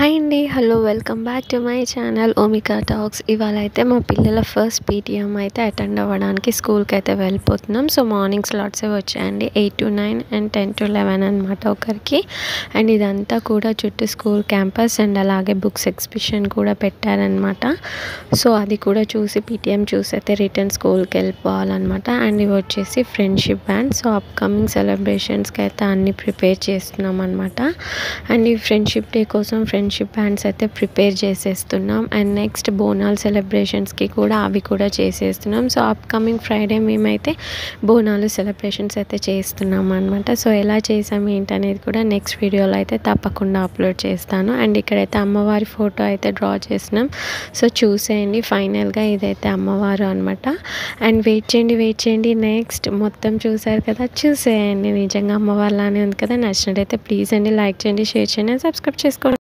Hi అండి. Hello, welcome back to my channel Omika talks. ఇవాళ అయితే మా పిల్లల ఫస్ట్ పీటీఎం అయితే అటెండ్ అవ్వడానికి స్కూల్కి అయితే వెళ్ళిపోతున్నాం. సో మార్నింగ్ స్లాట్సే వచ్చాయండి, 8 to 9 అండ్ 10 to 11 అనమాట ఒకరికి. అండ్ ఇదంతా కూడా చుట్టూ స్కూల్ క్యాంపస్ అండ్ అలాగే బుక్స్ ఎగ్జిబిషన్ కూడా పెట్టారనమాట. సో అది కూడా చూసి పీటీఎం చూసి అయితే రిటర్న్ స్కూల్కి వెళ్ళిపోవాలన్నమాట. అండ్ ఇవి వచ్చేసి ఫ్రెండ్షిప్ బ్యాండ్. సో అప్కమింగ్ సెలబ్రేషన్స్కి అయితే అన్నీ ప్రిపేర్ చేస్తున్నాం అనమాట. అండ్ ఈ ఫ్రెండ్షిప్ డే కోసం ఫ్రెండ్షిప్ బ్యాండ్స్ అయితే ప్రిపేర్ చేసేస్తున్నాం. అండ్ నెక్స్ట్ బోనాల్ సెలబ్రేషన్స్కి కూడా అవి కూడా చేసేస్తున్నాం. సో అప్కమింగ్ ఫ్రైడే మేమైతే బోనాలు సెలబ్రేషన్స్ అయితే చేస్తున్నాం అనమాట. సో ఎలా చేసాము ఏంటనేది కూడా నెక్స్ట్ వీడియోలో అయితే తప్పకుండా అప్లోడ్ చేస్తాను. అండ్ ఇక్కడైతే అమ్మవారి ఫోటో అయితే డ్రా చేసినాం. సో చూసేయండి, ఫైనల్గా ఇదైతే అమ్మవారు అనమాట. అండ్ వెయిట్ చేయండి, నెక్స్ట్ మొత్తం చూసారు కదా, చూసేయండి. నిజంగా అమ్మవారిలానే ఉంది కదా. నచ్చినట్టయితే ప్లీజ్ అండి లైక్ చేయండి, షేర్ చేయండి, సబ్స్క్రైబ్ చేసుకోండి.